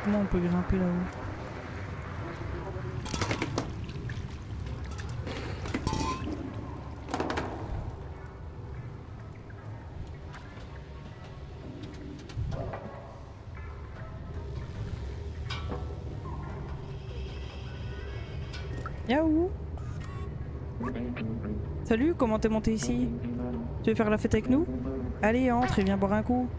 Comment on peut grimper là-haut? Yaou! Salut, comment t'es monté ici? Tu veux faire la fête avec nous? Allez, entre et viens boire un coup.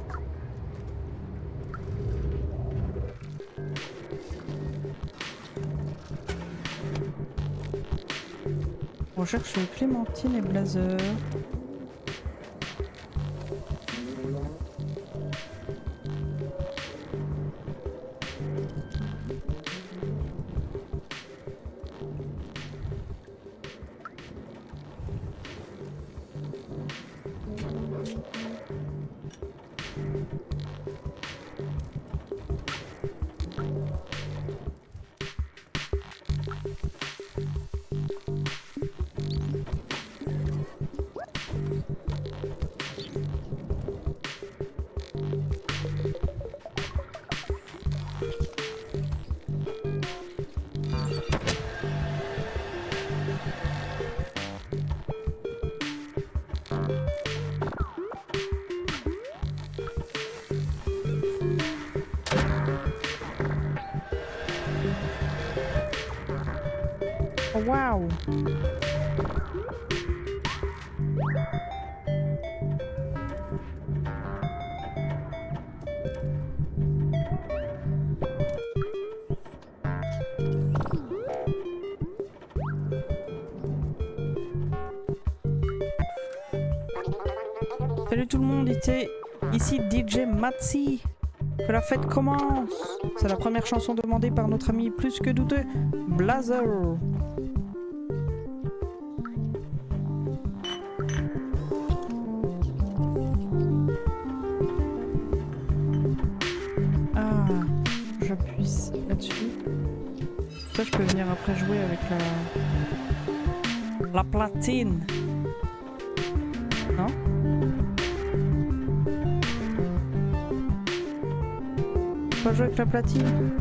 On cherche Clémentine et Blazer. Oh, waouh! Salut tout le monde, ici DJ Matsi. Que la fête commence. C'est la première chanson demandée par notre ami plus que douteux, Blazer. Ah, j'appuie là-dessus. Ça, je peux venir après jouer avec la platine. Non? Pas jouer avec la platine.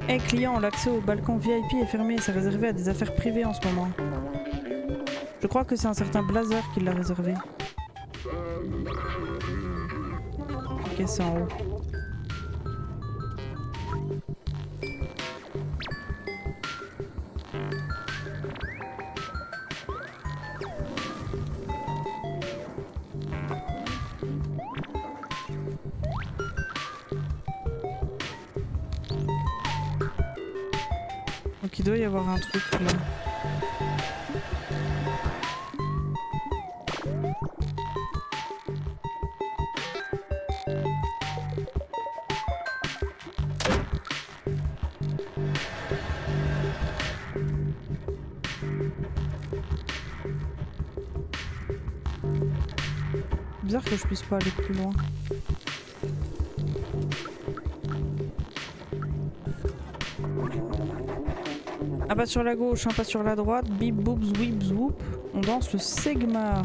Hey client, l'accès au balcon VIP est fermé, c'est réservé à des affaires privées en ce moment. Je crois que c'est un certain Blazer qui l'a réservé. Ok, c'est en haut. Donc il doit y avoir un truc là. Bizarre que je puisse pas aller plus loin. Ah, pas sur la gauche, hein, pas sur la droite. Bip boop zwip zwoop. On danse le Sigma.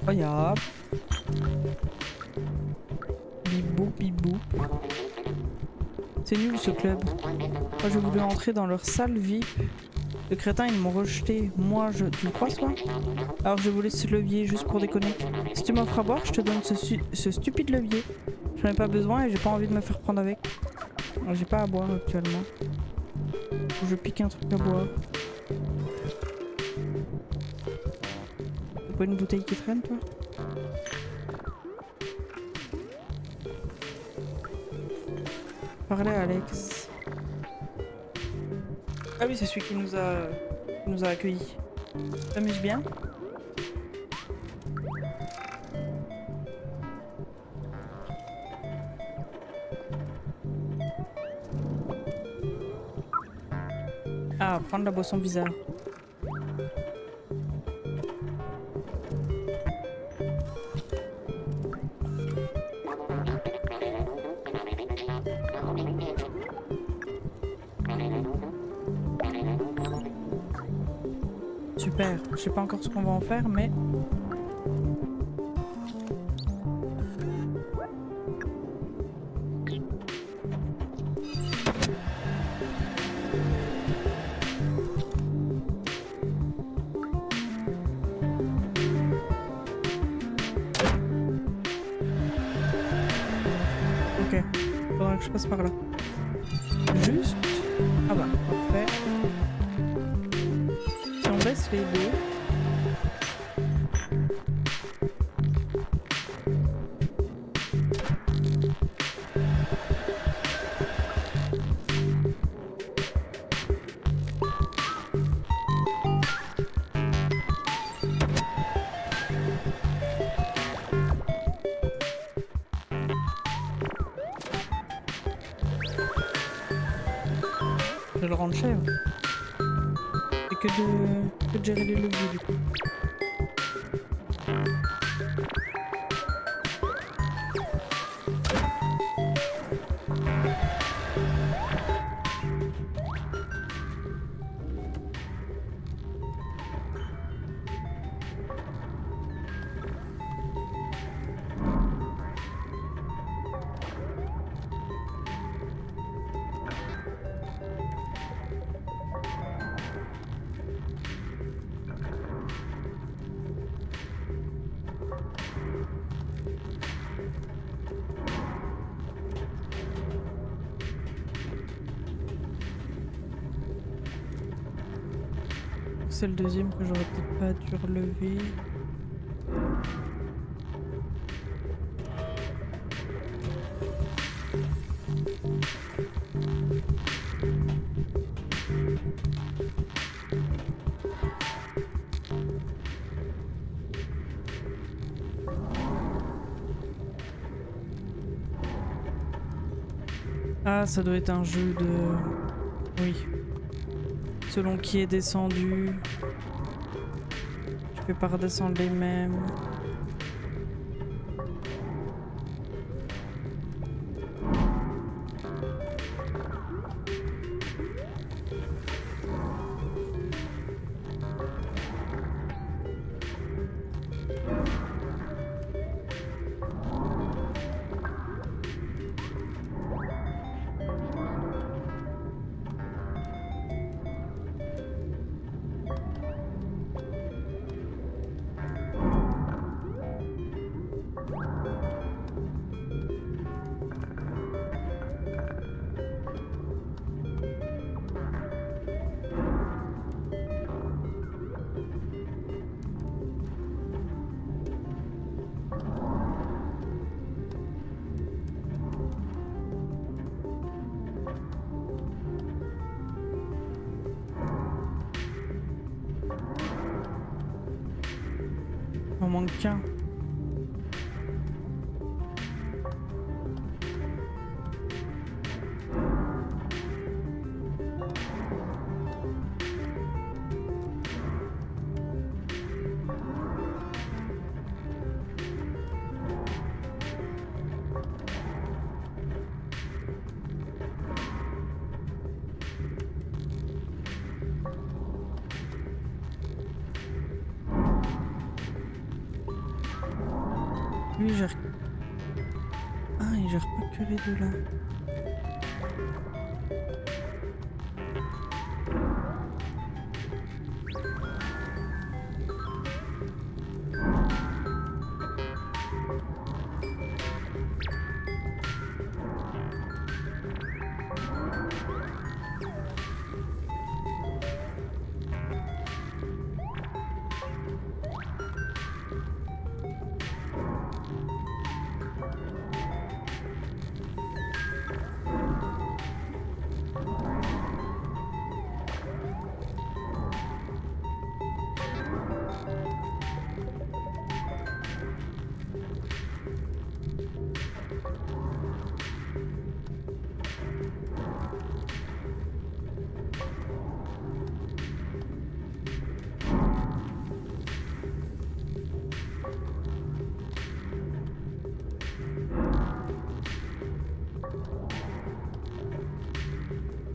Incroyable. Bip boop bip boop. C'est nul ce club. Moi j'ai voulu entrer dans leur salle VIP. Les crétins ils m'ont rejeté. Moi je... Tu me crois toi? Alors je voulais ce levier juste pour déconner. Si tu m'offres à boire, je te donne ce stupide levier. J'en ai pas besoin et j'ai pas envie de me faire prendre avec. J'ai pas à boire actuellement. Faut que je pique un truc à boire. T'as pas une bouteille qui traîne toi? Parlez à Alex. Ah oui, c'est celui qui nous a accueillis. T'amuses bien? Ah, prendre la boisson bizarre. Super. Je sais pas encore ce qu'on va en faire, mais... Ok. Faudra que je passe par là. Juste... Ah bah, parfait. Si on baisse les deux... Je vais le rendre chèvre. C'est que de gérer les leviers du coup. C'est le deuxième que j'aurais peut-être pas dû relever. Ah, ça doit être un jeu de... Oui. Selon qui est descendu. Tu fais pas redescendre les mêmes. Il en manque qu'un. Lui, il gère... Ah, il gère pas que les deux là.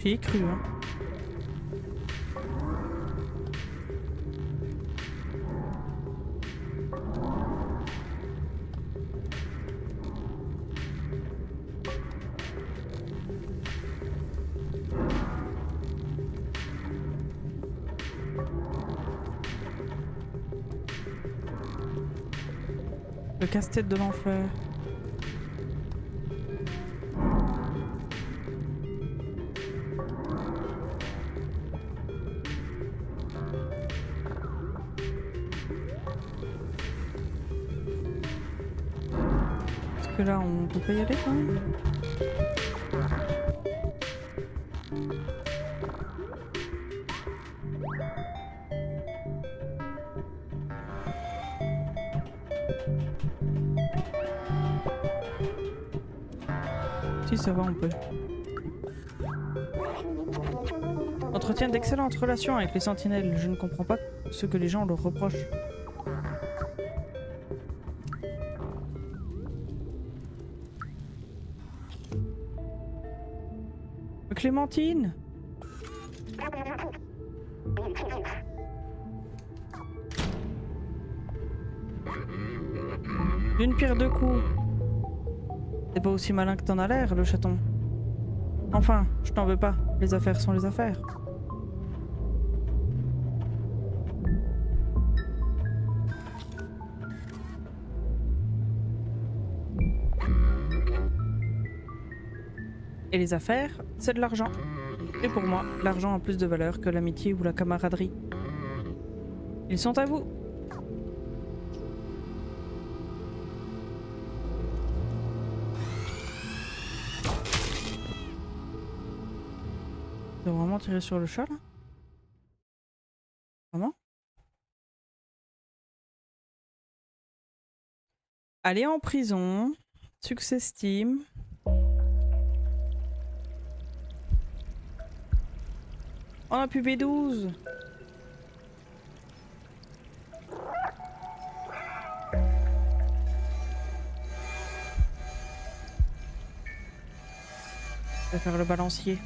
J'y ai cru, hein. Le casse-tête de l'enfer. Est-ce que là on peut pas y aller quand même? Si ça va, on peut. Entretient d'excellentes relations avec les sentinelles. Je ne comprends pas ce que les gens leur reprochent. Clémentine! D'une pierre deux coups. T'es pas aussi malin que t'en as l'air, le chaton. Enfin, je t'en veux pas. Les affaires sont les affaires. Et les affaires, c'est de l'argent. Et pour moi, l'argent a plus de valeur que l'amitié ou la camaraderie. Ils sont à vous. Tu dois vraiment tirer sur le chat là? Vraiment? Aller en prison. Succès Steam. On a pu B12. Je vais faire le balancier.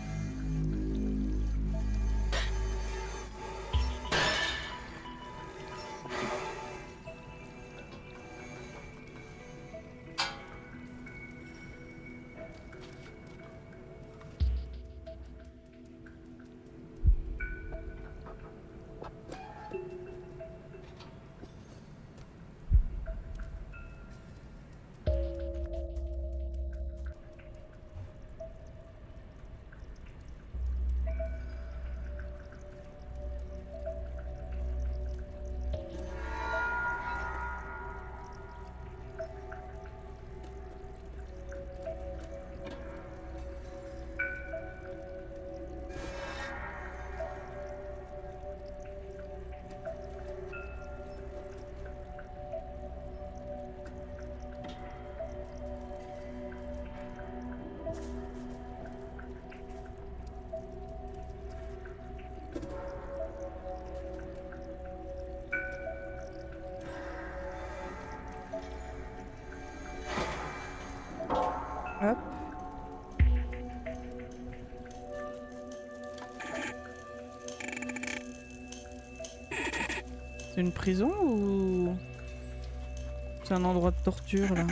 Hop. C'est une prison ou c'est un endroit de torture là?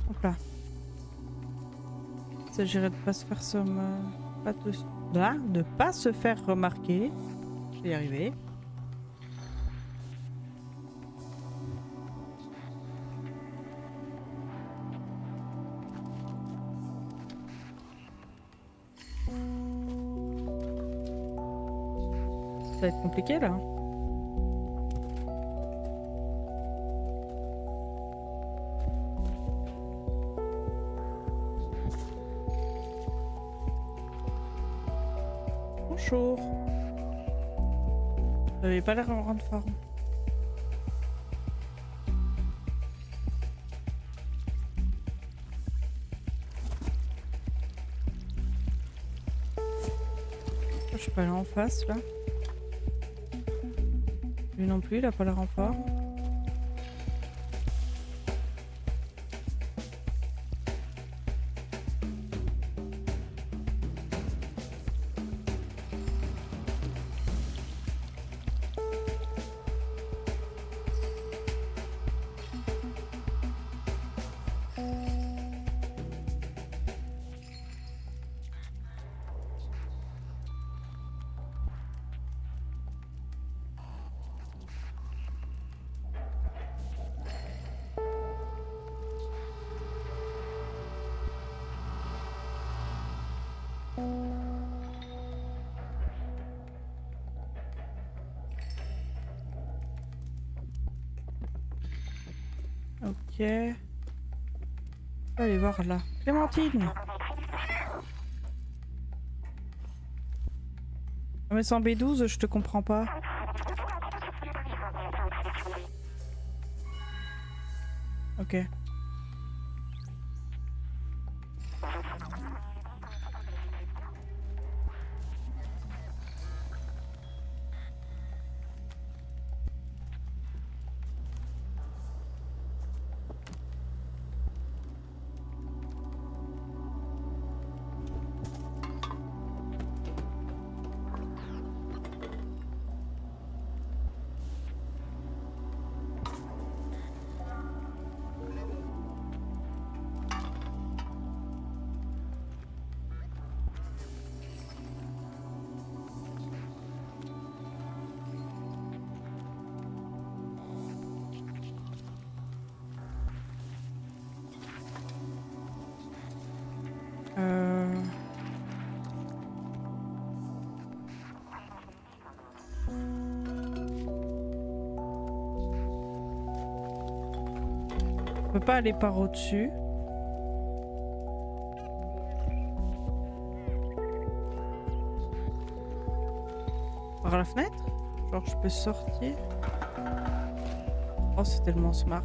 Hop là. Il s'agirait de pas se faire de pas se faire remarquer. Je vais y arriver. Ça va être compliqué là. Bonjour. Vous avez pas l'air en grande forme. Je suis pas là en face là. Lui non plus, il a pas l'air en forme. Ok. On va aller voir là. Clémentine! Mais sans B12, je te comprends pas. Ok. On peut pas aller par au-dessus. Par la fenêtre? Genre je peux sortir? Oh, c'est tellement smart.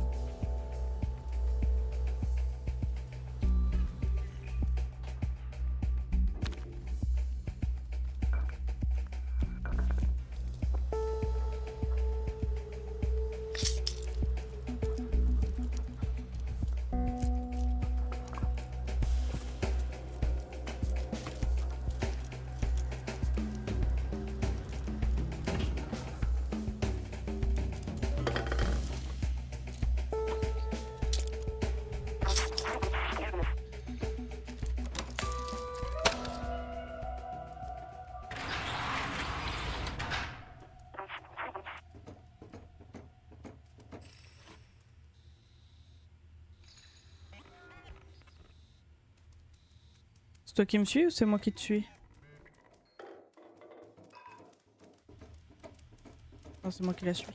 C'est toi qui me suis ou c'est moi qui te suis? Non, c'est moi qui la suis.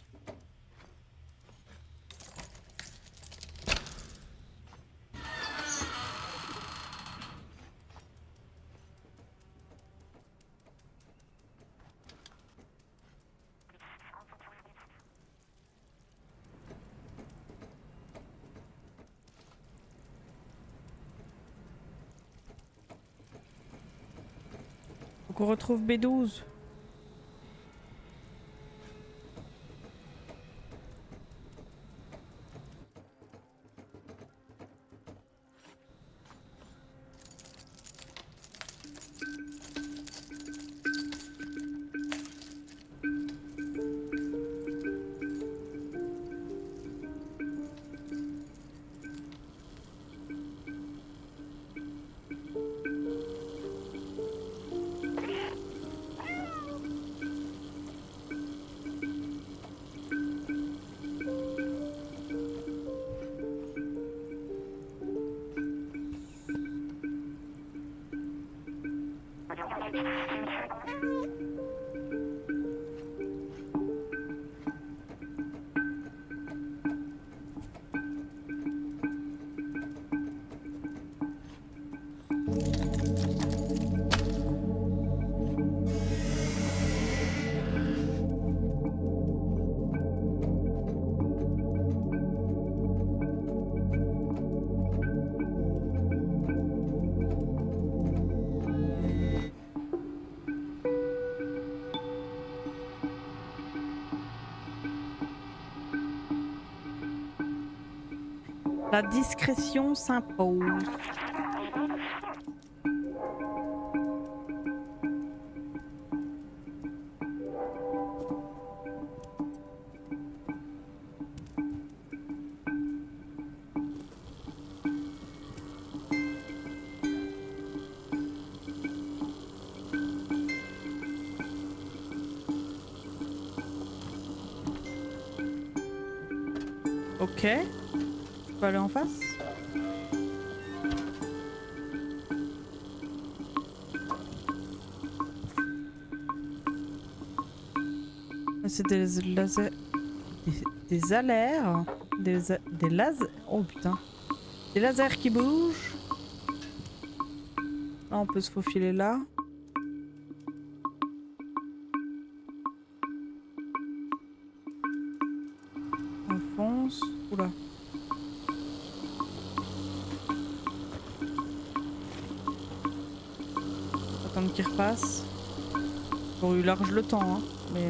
Faut qu'on retrouve B12. La discrétion s'impose. Ok. Je peux aller en face? C'est des lasers... Des alertes. Des lasers... Oh putain. Des lasers qui bougent. Là, on peut se faufiler là. On fonce. Oula. Attendre qu'il repasse. J'aurais eu large le temps, hein. Mais...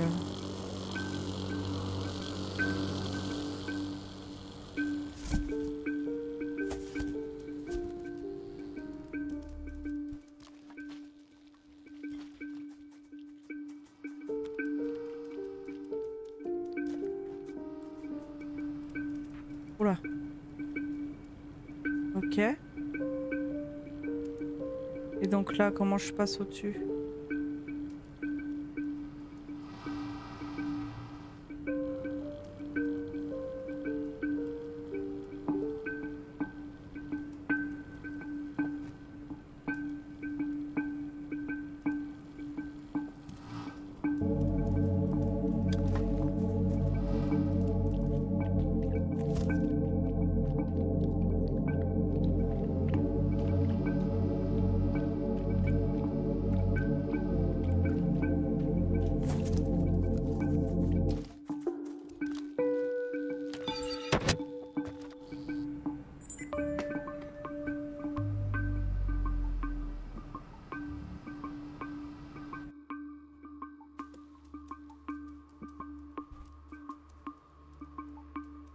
Oula. Ok. Et donc là, comment je passe au-dessus?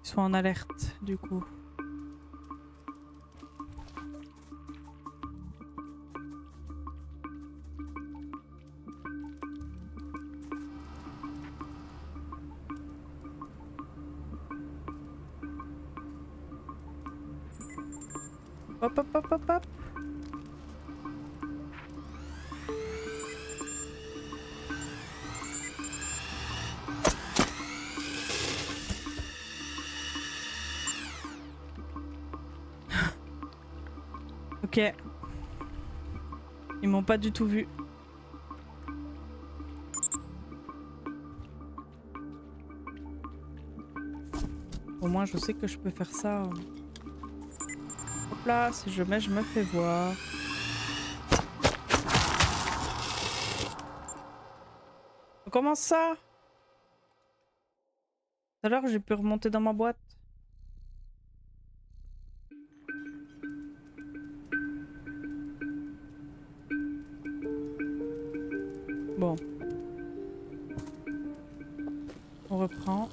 Ils sont en alerte, du coup. Hop, hop, hop, hop, hop. Ok. Ils m'ont pas du tout vu. Au moins, je sais que je peux faire ça. Hop là, si jamais je me fais voir. Comment ça? Tout à l'heure, j'ai pu remonter dans ma boîte. Bon. On reprend.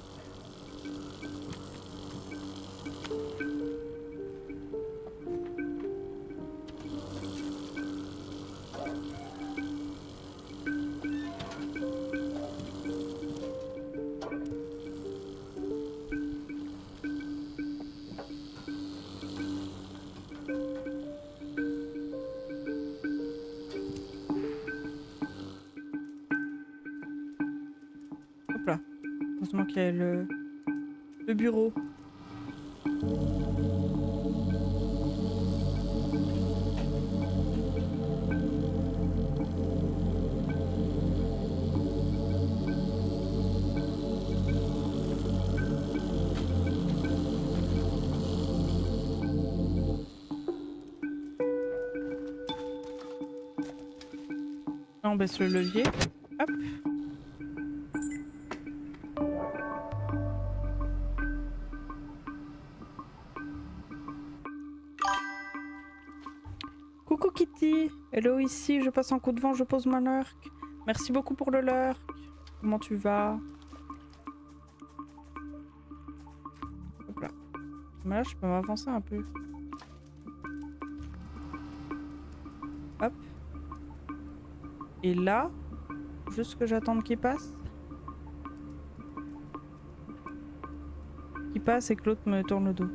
Hop là. Heureusement qu'il y a le bureau. Là, on baisse le levier. Hop. Coucou Kitty. Hello ici, je passe un coup de vent, je pose ma lurk. Merci beaucoup pour le lurk. Comment tu vas? Hop là. Mais là, je peux m'avancer un peu. Hop. Et là, juste que j'attende qu'il passe. Qu'il passe et que l'autre me tourne le dos.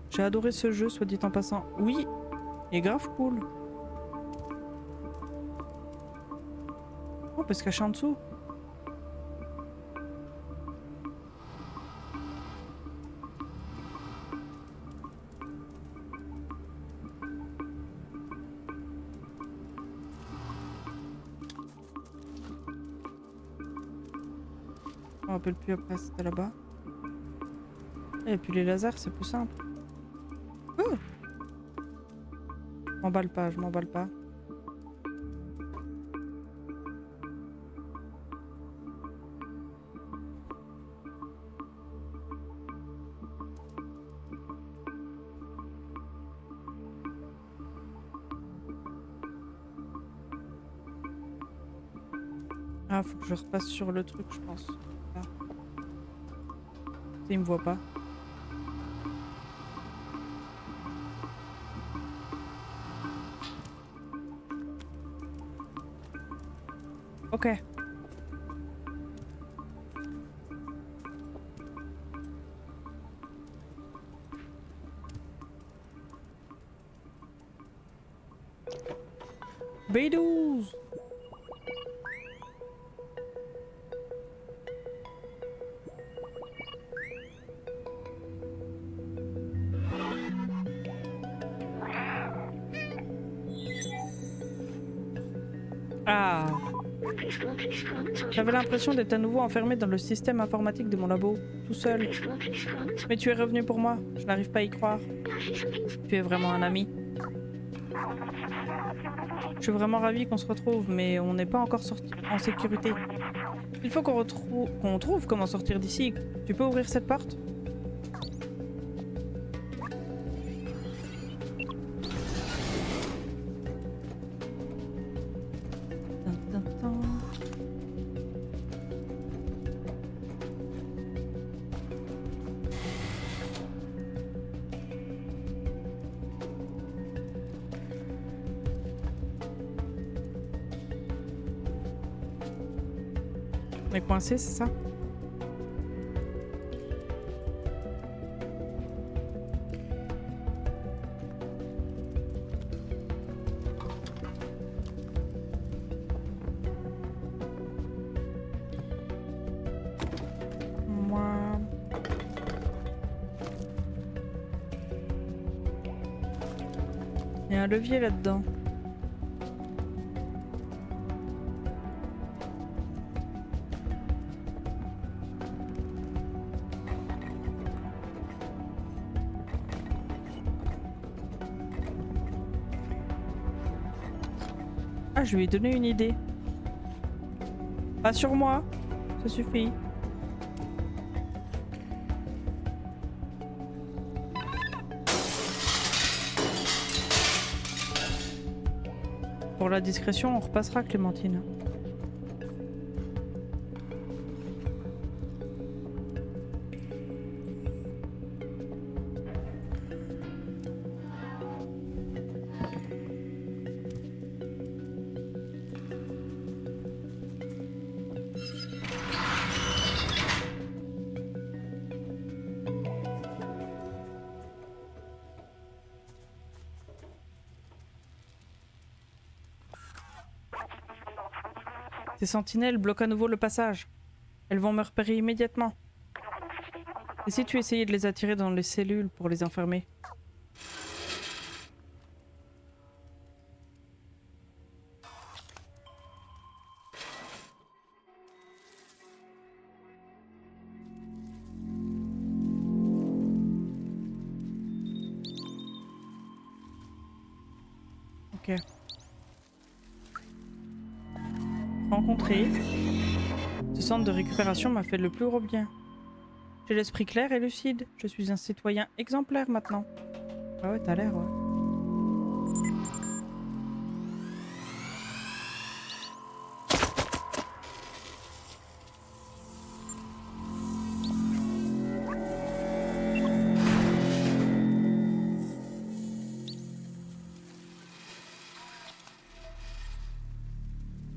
J'ai adoré ce jeu, soit dit en passant. Oui, il est grave cool. Oh, on peut se cacher en dessous. Je me rappelle plus après, c'était là-bas. Et puis les lasers, c'est plus simple. Oh, je m'emballe pas, je m'emballe pas. Ah, faut que je repasse sur le truc, je pense. Ah. Il me voit pas. Ok. B12. Ah. J'avais l'impression d'être à nouveau enfermé dans le système informatique de mon labo, tout seul. Mais tu es revenu pour moi, je n'arrive pas à y croire. Tu es vraiment un ami. Je suis vraiment ravie qu'on se retrouve, mais on n'est pas encore sorti en sécurité. Il faut qu'on trouve comment sortir d'ici. Tu peux ouvrir cette porte? On est coincé, c'est ça? Moi... Il y a un levier là-dedans. Ah, je lui ai donné une idée. Pas sur moi, ça suffit. Pour la discrétion, on repassera, Clémentine. Ces sentinelles bloquent à nouveau le passage. Elles vont me repérer immédiatement. Et si tu essayais de les attirer dans les cellules pour les enfermer? Ok. Rencontrer. Ce centre de récupération m'a fait le plus gros bien. J'ai l'esprit clair et lucide. Je suis un citoyen exemplaire maintenant. Ah ouais, t'as l'air, ouais.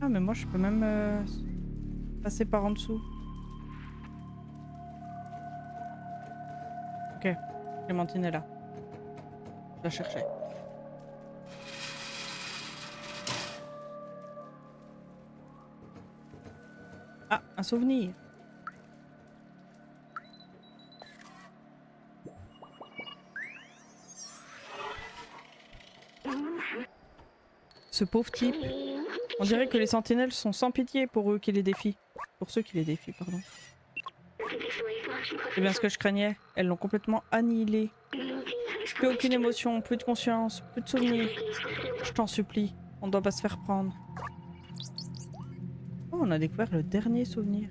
Ah mais moi je peux même passer par en dessous. Ok, Clémentine est là. Je la cherchais. Ah, un souvenir. Ce pauvre type. On dirait que les sentinelles sont sans pitié pour eux qui les défient. Pour ceux qui les défient, pardon. C'est bien ce que je craignais. Elles l'ont complètement annihilé. Plus aucune émotion, plus de conscience, plus de souvenirs. Je t'en supplie, on ne doit pas se faire prendre. Oh, on a découvert le dernier souvenir.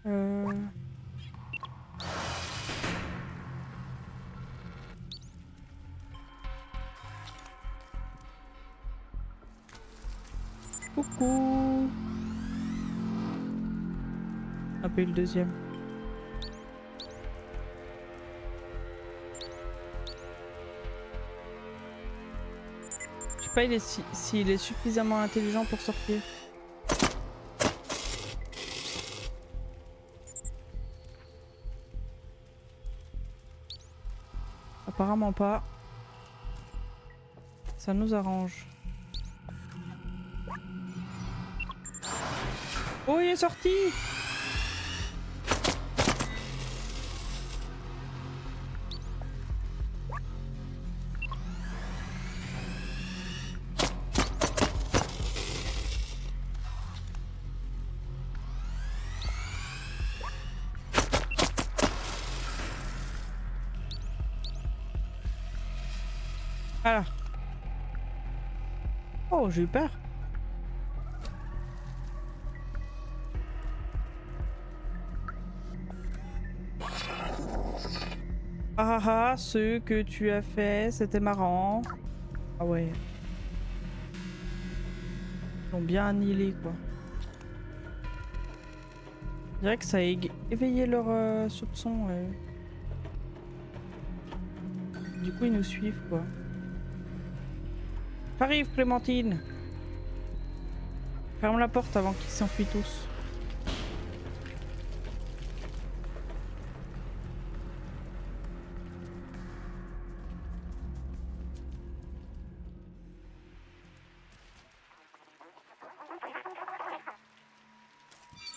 Euh... Coucou. On a pas eu le deuxième. Je sais pas s'il est suffisamment intelligent pour sortir. Apparemment pas. Ça nous arrange. Oh, il est sorti! Voilà. Oh, j'ai eu peur. Ah ah, ce que tu as fait, c'était marrant. Ah ouais. Ils ont bien annihilé, quoi. Je dirais que ça a éveillé leurs soupçons. Du coup, ils nous suivent, quoi. J'arrive, Clémentine. Ferme la porte avant qu'ils s'enfuient tous.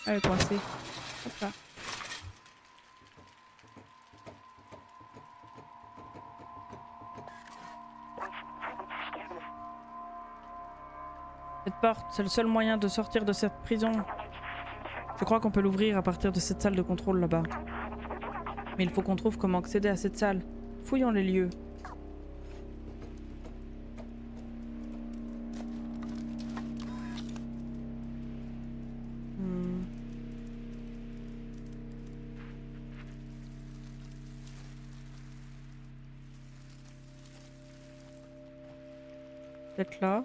Elle est coincée. Hop là. Cette porte, c'est le seul moyen de sortir de cette prison. Je crois qu'on peut l'ouvrir à partir de cette salle de contrôle là-bas. Mais il faut qu'on trouve comment accéder à cette salle. Fouillons les lieux. Peut-être là.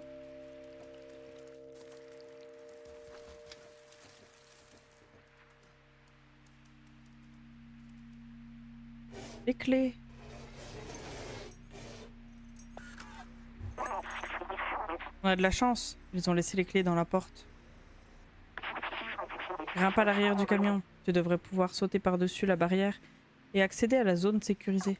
Les clés. On a de la chance. Ils ont laissé les clés dans la porte. Grimpe à l'arrière du camion. Tu devrais pouvoir sauter par-dessus la barrière et accéder à la zone sécurisée.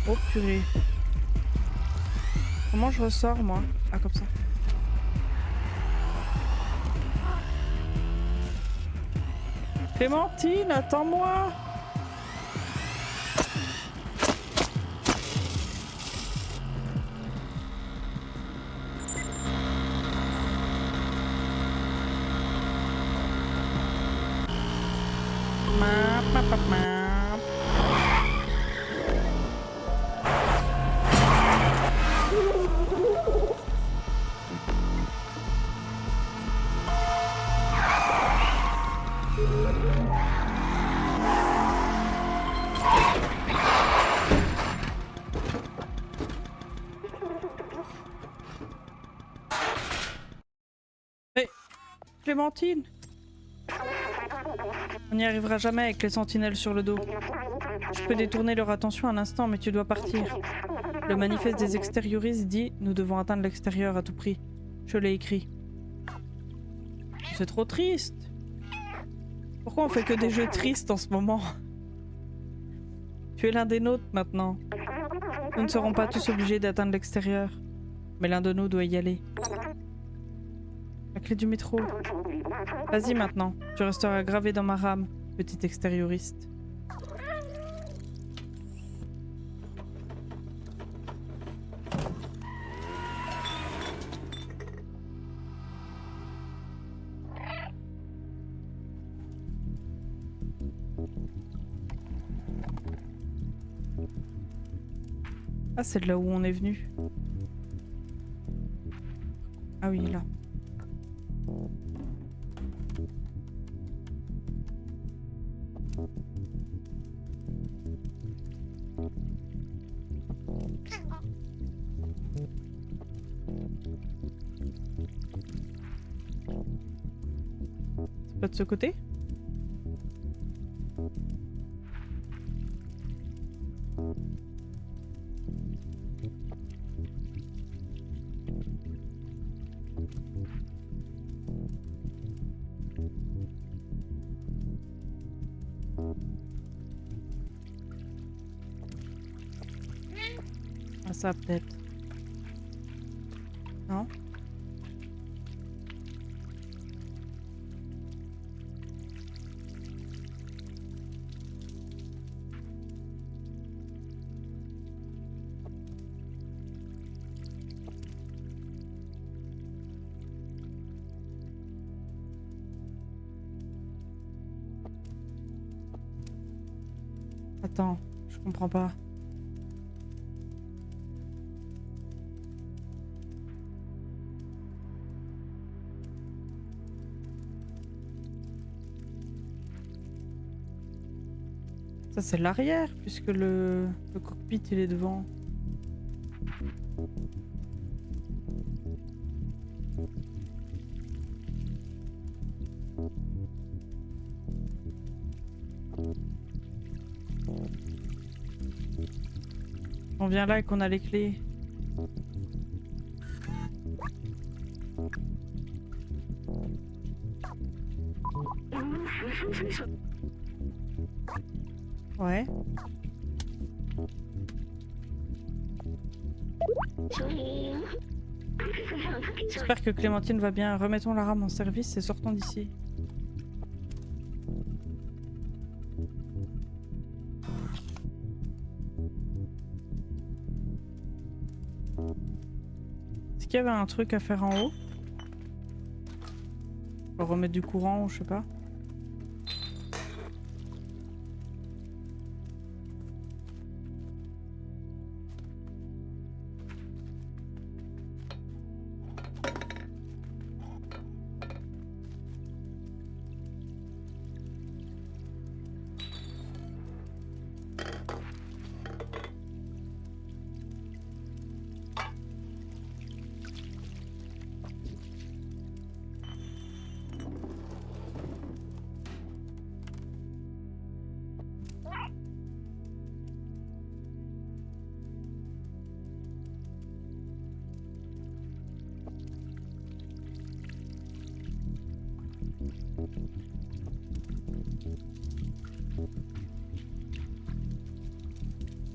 Oh purée. Comment je ressors moi? Ah, comme ça. Clémentine, attends-moi! Map, map, map, map. Hey, Clémentine! On n'y arrivera jamais avec les sentinelles sur le dos. Je peux détourner leur attention un instant, mais tu dois partir. Le manifeste des extérioristes dit « Nous devons atteindre l'extérieur à tout prix ». Je l'ai écrit. C'est trop triste. Pourquoi on fait que des jeux tristes en ce moment? Tu es l'un des nôtres maintenant. Nous ne serons pas tous obligés d'atteindre l'extérieur. Mais l'un de nous doit y aller. La clé du métro. Vas-y maintenant. Tu resteras gravé dans ma rame, petit extérioriste. Ah, c'est de là où on est venu. Ah oui, là. C'est pas de ce côté? Ah, ça peut-être. Non? Attends, je comprends pas. Ça c'est l'arrière puisque le cockpit il est devant. On vient là et qu'on a les clés. Ouais. J'espère que Clémentine va bien. Remettons la rame en service et sortons d'ici. Est-ce qu'il y avait un truc à faire en haut? Pour remettre du courant ou je sais pas.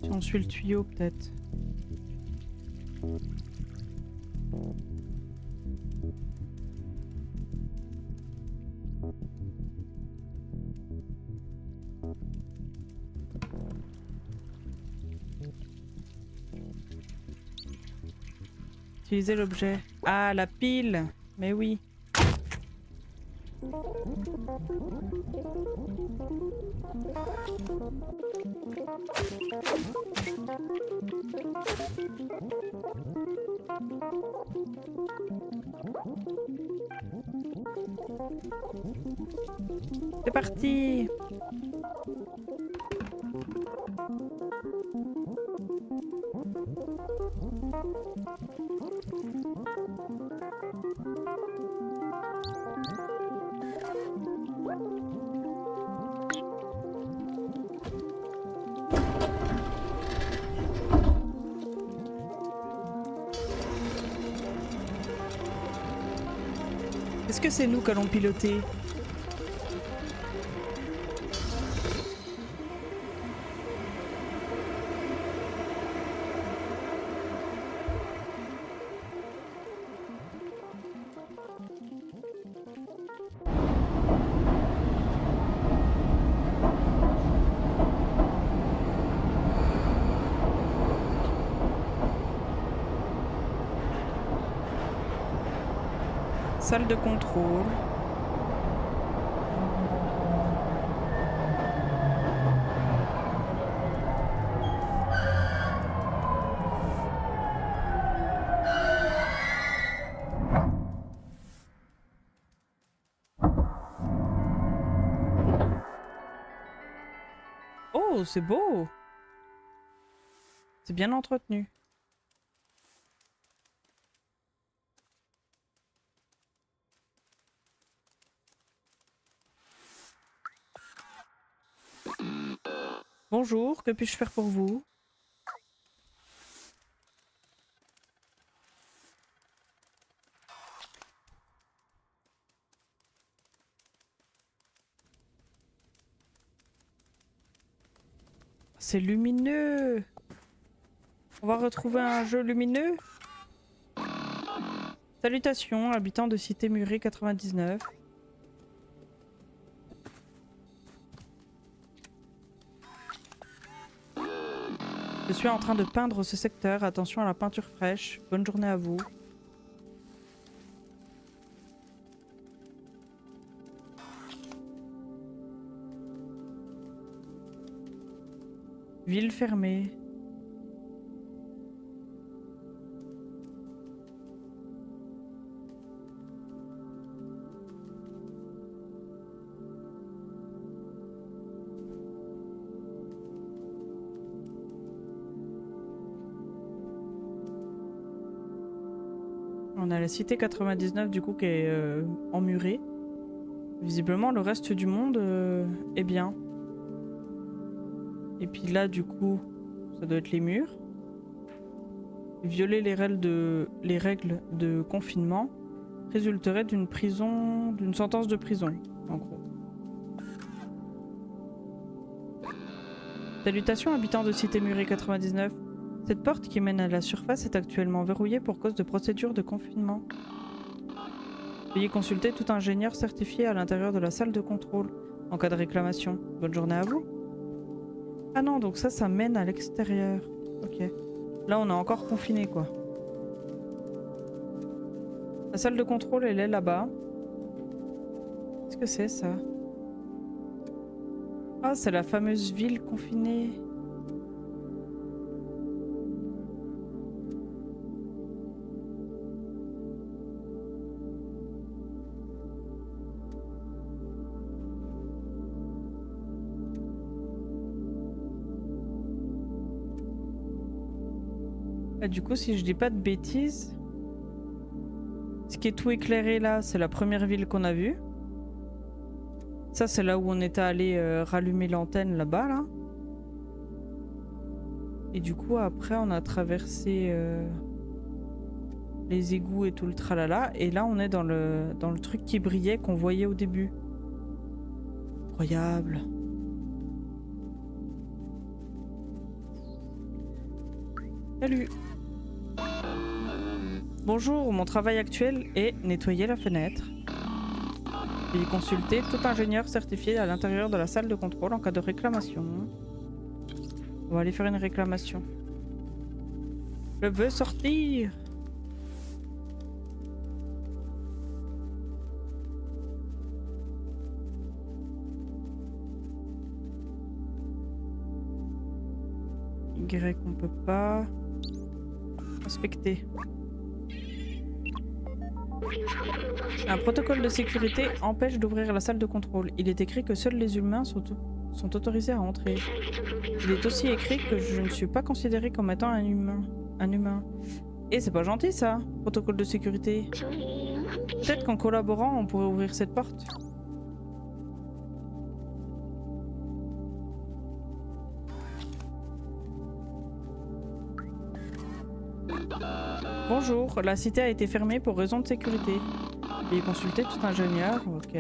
Si on suit le tuyau peut-être. Utiliser l'objet. Ah, la pile. Mais oui. C'est parti. Est-ce que c'est nous qu'allons piloter? Salle de contrôle. Oh, c'est beau. C'est bien entretenu. Bonjour, que puis-je faire pour vous? C'est lumineux. On va retrouver un jeu lumineux. Salutations, habitants de Cité Murée 99. Je suis en train de peindre ce secteur. Attention à la peinture fraîche. Bonne journée à vous. Ville fermée. On a la cité 99 du coup qui est emmurée. Visiblement le reste du monde est bien. Et puis là du coup ça doit être les murs. Violer les règles de confinement résulterait d'une sentence de prison en gros. Salutations habitants de Cité Murée 99. Cette porte qui mène à la surface est actuellement verrouillée pour cause de procédures de confinement. Veuillez consulter tout ingénieur certifié à l'intérieur de la salle de contrôle en cas de réclamation. Bonne journée à vous. Ah non, donc ça mène à l'extérieur. Ok. Là, on est encore confiné, quoi. La salle de contrôle, elle est là-bas. Qu'est-ce que c'est, ça? Ah, c'est la fameuse ville confinée. Ah, du coup, si je dis pas de bêtises, ce qui est tout éclairé là, c'est la première ville qu'on a vue. Ça, c'est là où on était allé rallumer l'antenne là-bas, là. Et du coup, après, on a traversé les égouts et tout le tralala. Et là, on est dans le truc qui brillait qu'on voyait au début. Incroyable. Salut. Bonjour, mon travail actuel est nettoyer la fenêtre. Veuillez consulter tout ingénieur certifié à l'intérieur de la salle de contrôle en cas de réclamation. On va aller faire une réclamation. Je veux sortir. Y on peut pas. Inspecter. Un protocole de sécurité empêche d'ouvrir la salle de contrôle. Il est écrit que seuls les humains sont autorisés à entrer. Il est aussi écrit que je ne suis pas considéré comme étant un humain. Et c'est pas gentil ça, protocole de sécurité. Peut-être qu'en collaborant, on pourrait ouvrir cette porte. Bonjour, la cité a été fermée pour raison de sécurité. Veuillez consulter tout ingénieur, ok.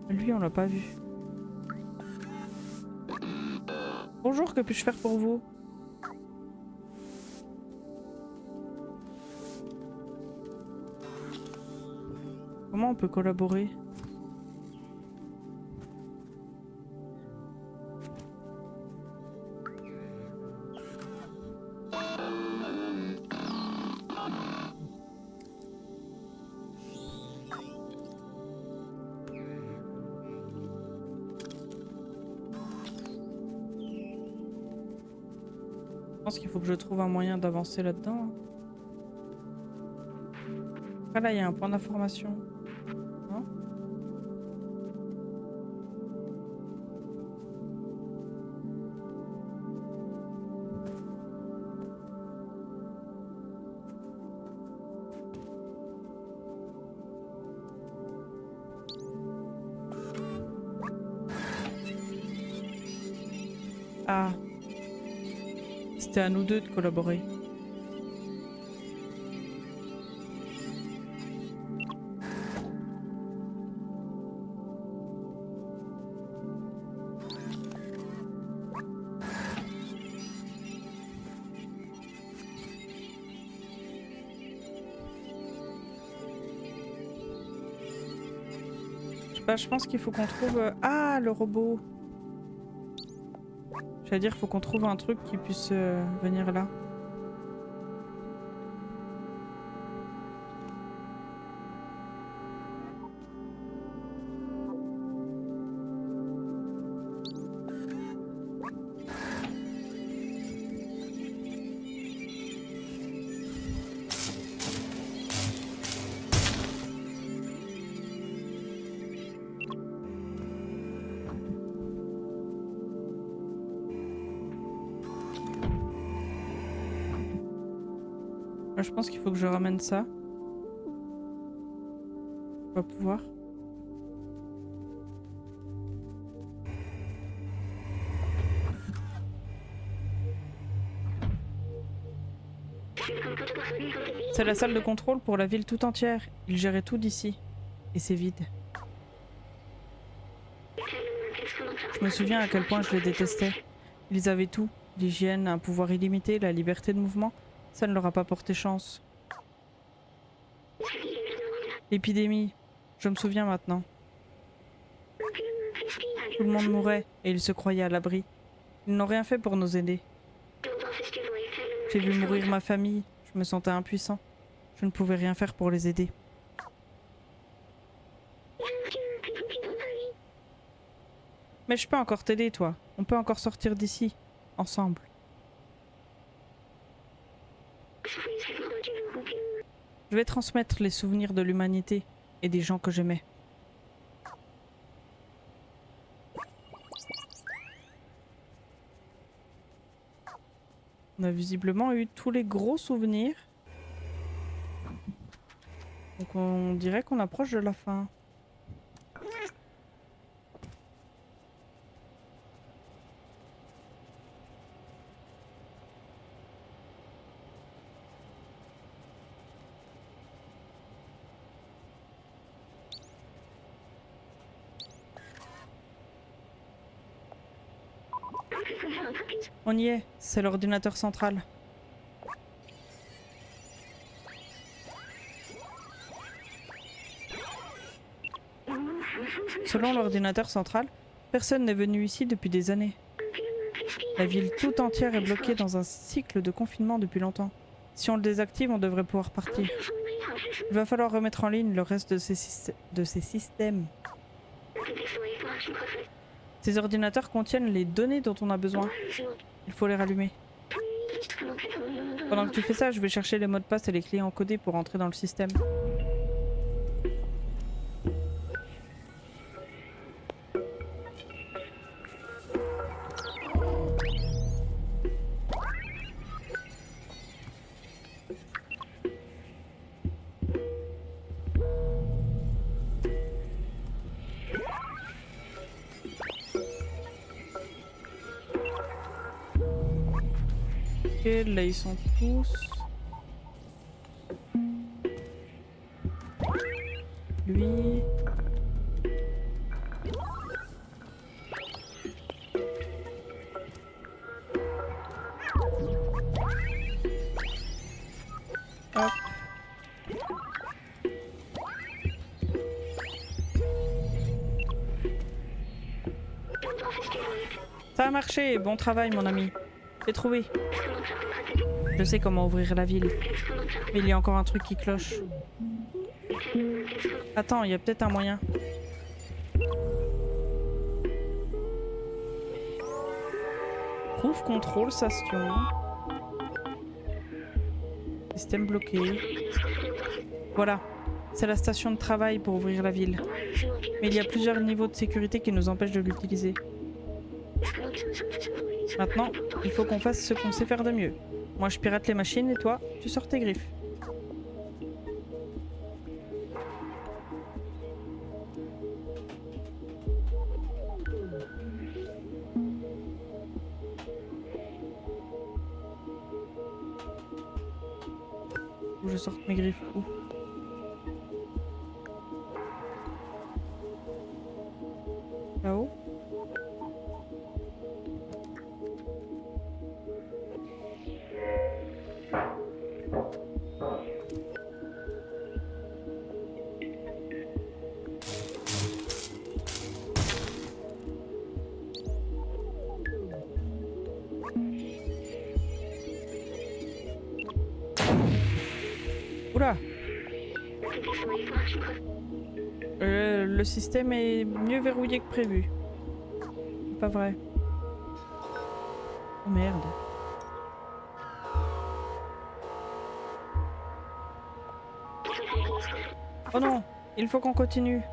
Lui, on l'a pas vu. Bonjour, que puis-je faire pour vous? Comment on peut collaborer? Je pense qu'il faut que je trouve un moyen d'avancer là-dedans. Ah là, il y a un point d'information. Non ? Ah. C'était à nous deux de collaborer. Je sais pas, je pense qu'il faut qu'on trouve... Ah, le robot! J'allais dire, faut qu'on trouve un truc qui puisse venir là. Là, je pense qu'il faut que je ramène ça. On va pouvoir. C'est la salle de contrôle pour la ville tout entière. Ils géraient tout d'ici. Et c'est vide. Je me souviens à quel point je les détestais. Ils avaient tout. L'hygiène, un pouvoir illimité, la liberté de mouvement. Ça ne leur a pas porté chance. L'épidémie. Je me souviens maintenant. Tout le monde mourait et ils se croyaient à l'abri. Ils n'ont rien fait pour nous aider. J'ai vu mourir ma famille. Je me sentais impuissant. Je ne pouvais rien faire pour les aider. Mais je peux encore t'aider, toi. On peut encore sortir d'ici. Ensemble. Je vais transmettre les souvenirs de l'humanité et des gens que j'aimais. On a visiblement eu tous les gros souvenirs. Donc on dirait qu'on approche de la fin. On y est, c'est l'ordinateur central. Selon l'ordinateur central, personne n'est venu ici depuis des années. La ville tout entière est bloquée dans un cycle de confinement depuis longtemps. Si on le désactive, on devrait pouvoir partir. Il va falloir remettre en ligne le reste de ces systèmes. Ces ordinateurs contiennent les données dont on a besoin. Il faut les rallumer. Pendant que tu fais ça, je vais chercher les mots de passe et les clés encodées pour entrer dans le système. Là ils sont tous. Lui. Hop. Ça a marché, bon travail mon ami. J'ai trouvé. Je sais comment ouvrir la ville. Mais il y a encore un truc qui cloche. Attends, il y a peut-être un moyen. Trouve contrôle station. Système bloqué. Voilà. C'est la station de travail pour ouvrir la ville. Mais il y a plusieurs niveaux de sécurité qui nous empêchent de l'utiliser. Maintenant, il faut qu'on fasse ce qu'on sait faire de mieux. Moi je pirate les machines et toi, tu sors tes griffes. Où je sorte mes griffes où? Là-haut? Oula! Le système est mieux verrouillé que prévu. C'est pas vrai. Oh merde. Oh non! Il faut qu'on continue.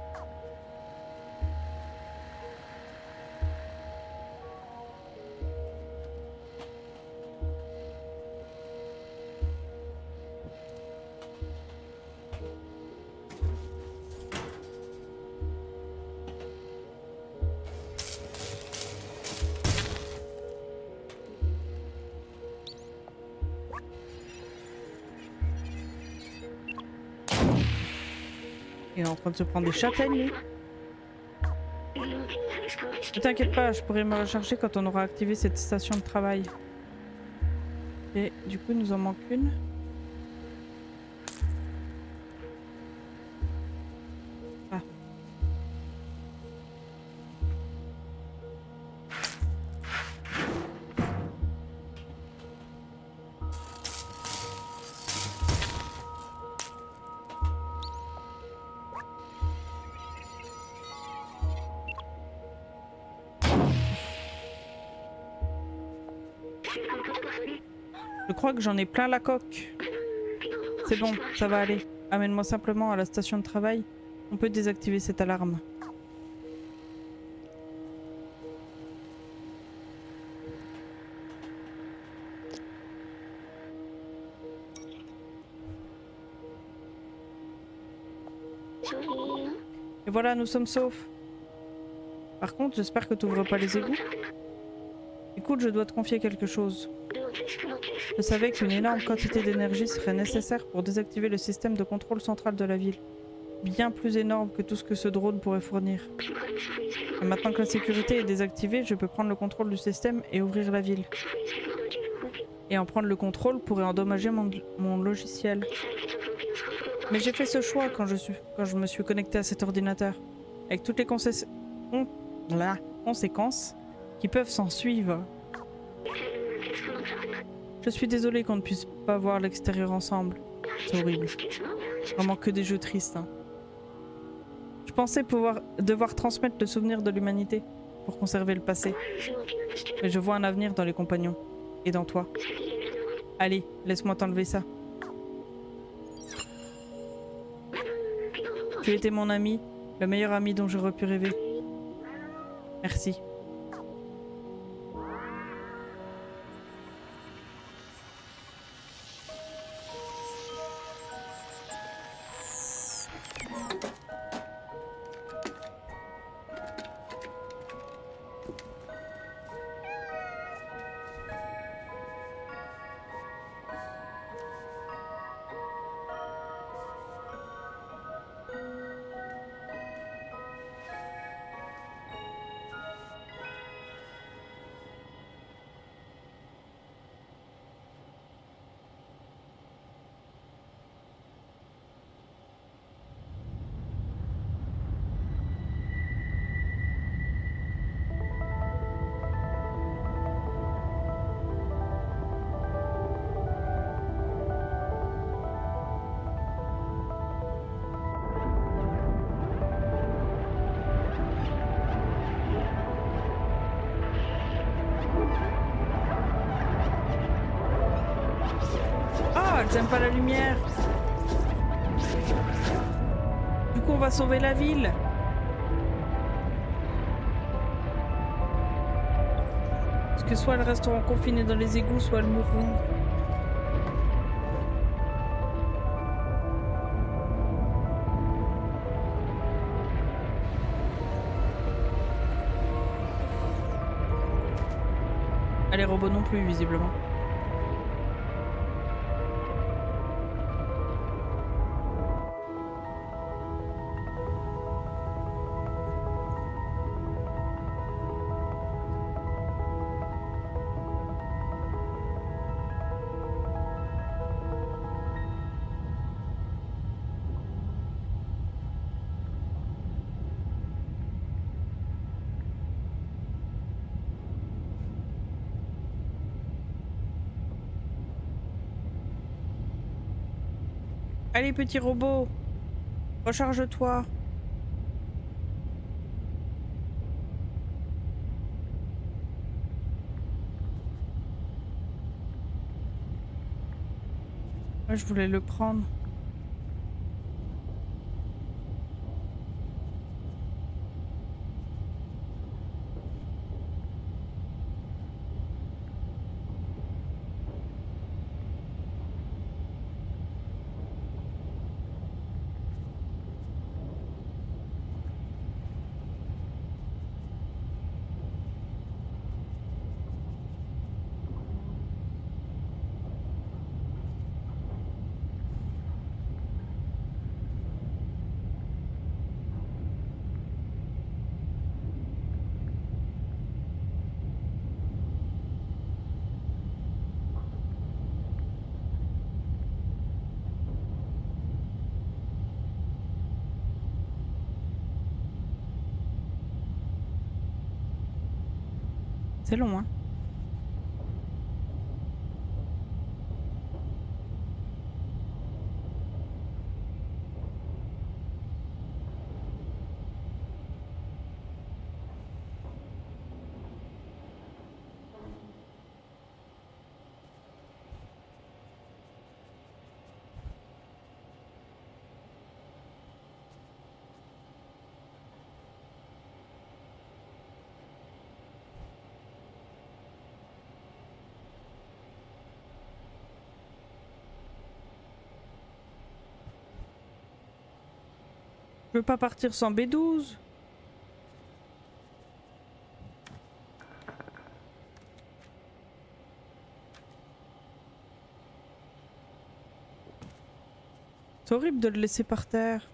Il est en train de se prendre des châtaignes, lui. Ne t'inquiète pas, je pourrai me recharger quand on aura activé cette station de travail. Et du coup, il nous en manque une. Ah. Je crois que j'en ai plein la coque. C'est bon, ça va aller. Amène-moi simplement à la station de travail. On peut désactiver cette alarme. Et voilà, nous sommes saufs. Par contre, j'espère que tu n'ouvres pas les égouts. Écoute, je dois te confier quelque chose. Je savais qu'une énorme quantité d'énergie serait nécessaire pour désactiver le système de contrôle central de la ville. Bien plus énorme que tout ce que ce drone pourrait fournir. Et maintenant que la sécurité est désactivée, je peux prendre le contrôle du système et ouvrir la ville. Et en prendre le contrôle pourrait endommager mon logiciel. Mais j'ai fait ce choix quand je me suis connecté à cet ordinateur. Avec toutes les conséquences qui peuvent s'en suivre. Je suis désolée qu'on ne puisse pas voir l'extérieur ensemble. C'est horrible. Vraiment que des jeux tristes. Hein. Je pensais devoir transmettre le souvenir de l'humanité pour conserver le passé. Mais je vois un avenir dans les compagnons. Et dans toi. Allez, laisse-moi t'enlever ça. Tu étais mon ami, le meilleur ami dont j'aurais pu rêver. Merci. Ah, elles aiment pas la lumière. Du coup, on va sauver la ville. Parce que soit elles resteront confinées dans les égouts, soit elles mourront. Ah, les robots non plus, visiblement. Allez, petit robot, recharge-toi. Ouais, je voulais le prendre. C'est long, hein. Je veux pas partir sans B12. C'est horrible de le laisser par terre.